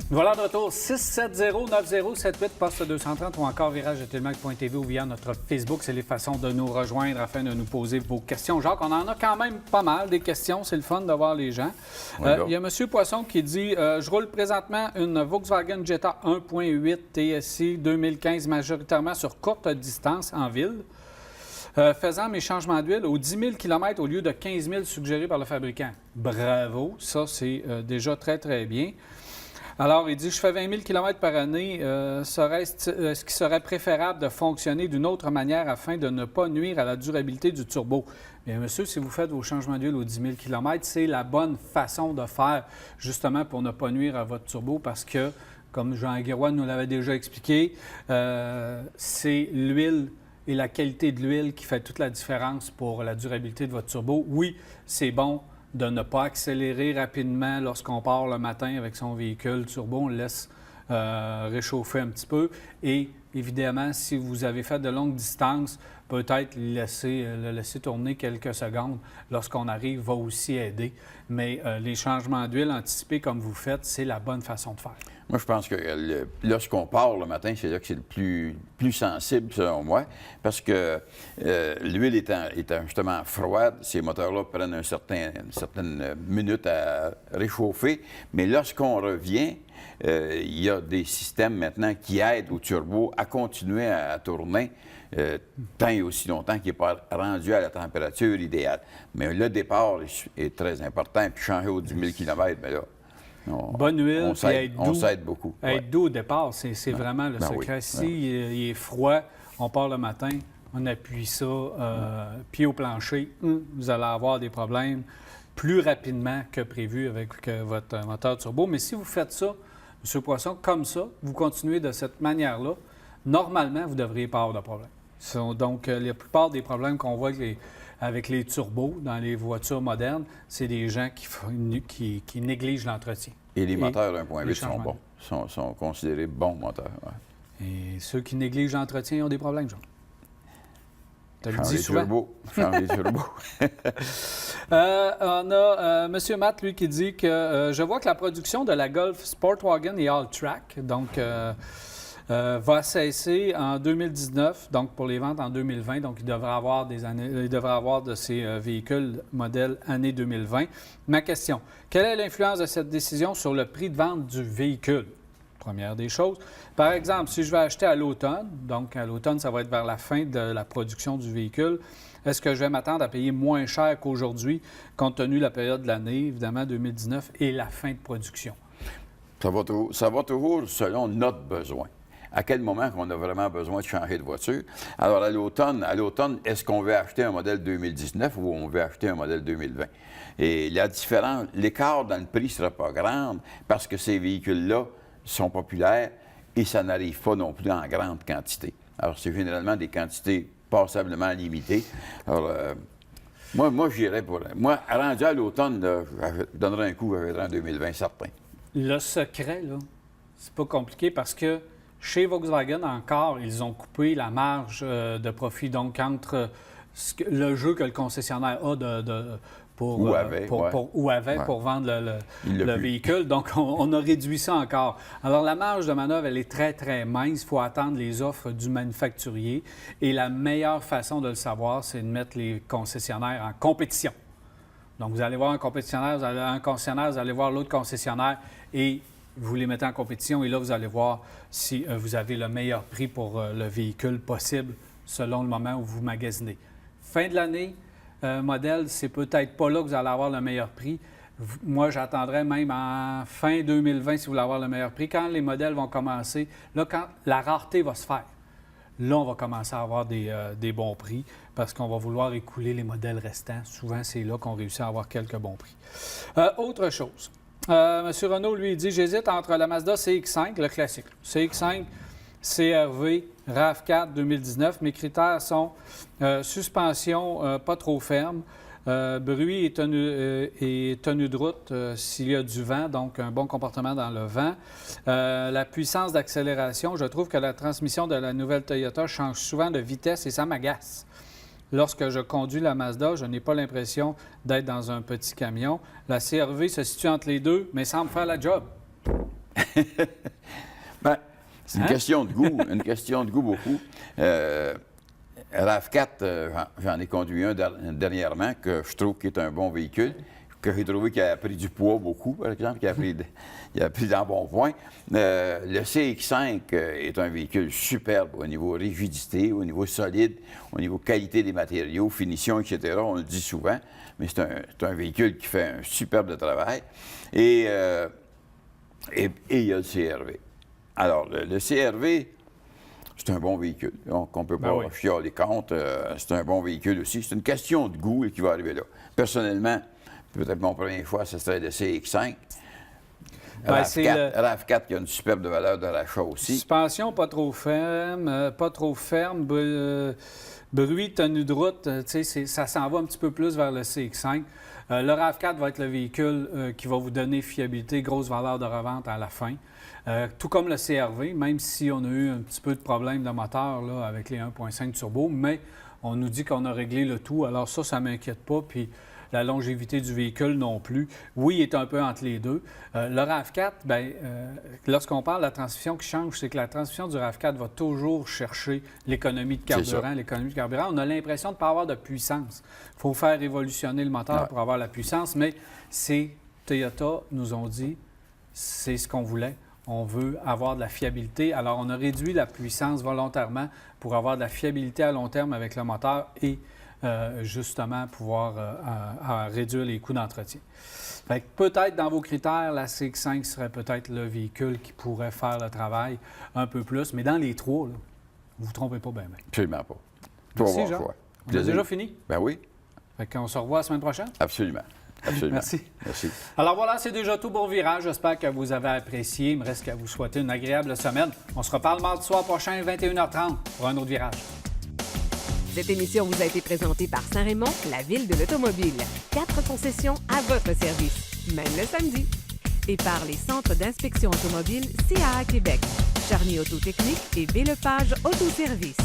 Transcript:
Voilà de retour, 670-9078, poste 230 ou encore virage.télemac.tv ou via notre Facebook. C'est les façons de nous rejoindre afin de nous poser vos questions. Jacques, on en a quand même pas mal des questions. C'est le fun de voir les gens. Il y a M. Poisson qui dit « Je roule présentement une Volkswagen Jetta 1.8 TSI 2015 majoritairement sur courte distance en ville. Faisant mes changements d'huile aux 10 000 km au lieu de 15 000 suggérés par le fabricant. » Bravo, ça c'est déjà très, très bien. Alors, il dit, je fais 20 000 km par année. Est-ce qu'il serait préférable de fonctionner d'une autre manière afin de ne pas nuire à la durabilité du turbo? Bien, monsieur, si vous faites vos changements d'huile aux 10 000 km, c'est la bonne façon de faire, justement pour ne pas nuire à votre turbo parce que, comme Jean Guéroy nous l'avait déjà expliqué, c'est l'huile et la qualité de l'huile qui fait toute la différence pour la durabilité de votre turbo. Oui, c'est bon de ne pas accélérer rapidement lorsqu'on part le matin avec son véhicule turbo. On le laisse réchauffer un petit peu. Et évidemment, si vous avez fait de longues distances, peut-être le laisser tourner quelques secondes lorsqu'on arrive va aussi aider. Mais les changements d'huile anticipés comme vous faites, c'est la bonne façon de faire. Moi, je pense que lorsqu'on part le matin, c'est là que c'est le plus sensible, selon moi, parce que l'huile étant justement froide, ces moteurs-là prennent une certaine minute à réchauffer. Mais lorsqu'on revient, il y a des systèmes maintenant qui aident au turbo à continuer à tourner tant et aussi longtemps qu'il n'est pas rendu à la température idéale. Mais le départ est très important. Puis changer aux 10 000 km, bien là, bonne huile, on s'aide beaucoup. Être doux au départ, c'est vraiment le secret. Oui. Si il est froid, on part le matin, on appuie ça, pied au plancher, vous allez avoir des problèmes plus rapidement que prévu avec votre moteur turbo. Mais si vous faites ça, M. Poisson, comme ça, vous continuez de cette manière-là, normalement, vous ne devriez pas avoir de problème. Donc, la plupart des problèmes qu'on voit avec les turbos dans les voitures modernes, c'est des gens qui négligent l'entretien. Et les moteurs 1.8 sont bons, sont considérés bons moteurs. Ouais. Et ceux qui négligent l'entretien ont des problèmes, Jean. Tu le dis souvent. Change les turbos. On a M. Matt, lui, qui dit que je vois que la production de la Golf Sportwagen et All-Track, donc va cesser en 2019, donc pour les ventes en 2020. Donc, il devrait avoir de ces véhicules modèle année 2020. Ma question, quelle est l'influence de cette décision sur le prix de vente du véhicule? Première des choses. Par exemple, si je vais acheter à l'automne, donc à l'automne, ça va être vers la fin de la production du véhicule, est-ce que je vais m'attendre à payer moins cher qu'aujourd'hui, compte tenu de la période de l'année, évidemment 2019, et la fin de production? Ça va toujours selon notre besoin. À quel moment qu'on a vraiment besoin de changer de voiture? Alors, à l'automne, est-ce qu'on veut acheter un modèle 2019 ou on veut acheter un modèle 2020? Et l'écart dans le prix ne sera pas grand parce que ces véhicules-là sont populaires et ça n'arrive pas non plus en grande quantité. Alors, c'est généralement des quantités passablement limitées. Alors, moi j'irais pour... Moi, rendu à l'automne, je donnerais un coup, j'achèterais en 2020, certain. Le secret, là, c'est pas compliqué parce que chez Volkswagen, encore, ils ont coupé la marge de profit. Donc, entre le jeu que le concessionnaire a pour vendre le véhicule. Donc, on a réduit ça encore. Alors, la marge de manœuvre, elle est très, très mince. Il faut attendre les offres du manufacturier. Et la meilleure façon de le savoir, c'est de mettre les concessionnaires en compétition. Donc, vous allez voir un concessionnaire, vous allez voir l'autre concessionnaire et vous les mettez en compétition et là, vous allez voir si vous avez le meilleur prix pour le véhicule possible selon le moment où vous magasinez. Fin de l'année, modèle, c'est peut-être pas là que vous allez avoir le meilleur prix. Moi, j'attendrais même en fin 2020 si vous voulez avoir le meilleur prix. Quand les modèles vont commencer, là, quand la rareté va se faire, là, on va commencer à avoir des bons prix parce qu'on va vouloir écouler les modèles restants. Souvent, c'est là qu'on réussit à avoir quelques bons prix. Autre chose. M. Renaud, lui, dit « J'hésite entre la Mazda CX-5, le classique. CX-5, CR-V, RAV4 2019. Mes critères sont suspension pas trop ferme, bruit et tenue de route s'il y a du vent, donc un bon comportement dans le vent. La puissance d'accélération, je trouve que la transmission de la nouvelle Toyota change souvent de vitesse et ça m'agace. Lorsque je conduis la Mazda, je n'ai pas l'impression d'être dans un petit camion. La CR-V se situe entre les deux, mais semble faire la job. Ben, c'est une question de goût, une question de goût beaucoup. RAV4, j'en ai conduit un dernièrement que je trouve qu'il est un bon véhicule, que j'ai trouvé qu'il a pris du poids beaucoup, par exemple, qu'il a pris dans bon point. Le CX5 est un véhicule superbe au niveau rigidité, au niveau solide, au niveau qualité des matériaux, finition, etc. On le dit souvent, mais c'est un véhicule qui fait un superbe travail. Et il y a le CR-V. Alors, le CR-V, c'est un bon véhicule. Donc, on ne peut pas chialer contre. C'est un bon véhicule aussi. C'est une question de goût qui va arriver là. Personnellement, peut-être mon premier choix, ce serait le CX5. RAV4 qui a une superbe valeur de rachat aussi. Suspension pas trop ferme, bruit, tenue de route, ça s'en va un petit peu plus vers le CX5. Le RAV4 va être le véhicule qui va vous donner fiabilité, grosse valeur de revente à la fin. Tout comme le CR-V, même si on a eu un petit peu de problème de moteur là, avec les 1.5 turbo, mais on nous dit qu'on a réglé le tout. Alors ça ne m'inquiète pas. Puis la longévité du véhicule non plus. Oui, il est un peu entre les deux. Le RAV4, lorsqu'on parle de la transmission qui change, c'est que la transmission du RAV4 va toujours chercher l'économie de carburant. On a l'impression de ne pas avoir de puissance. Il faut faire révolutionner le moteur pour avoir la puissance, mais Toyota nous ont dit, c'est ce qu'on voulait. On veut avoir de la fiabilité. Alors, on a réduit la puissance volontairement pour avoir de la fiabilité à long terme avec le moteur et justement pouvoir réduire les coûts d'entretien. Fait que peut-être dans vos critères, la CX5 serait peut-être le véhicule qui pourrait faire le travail un peu plus, mais dans les trois, là, vous ne vous trompez pas bien. Absolument pas. Merci, Jean. On a déjà fini? Ben oui. Fait qu'on se revoit la semaine prochaine? Absolument. Absolument. Merci. Alors voilà, c'est déjà tout pour Virage. J'espère que vous avez apprécié. Il me reste qu'à vous souhaiter une agréable semaine. On se reparle mardi soir prochain, 21h30, pour un autre Virage. Cette émission vous a été présentée par Saint-Raymond, la ville de l'automobile. 4 concessions à votre service, même le samedi. Et par les centres d'inspection automobile CAA Québec, Charny Autotechnique et B. Lepage Autoservice.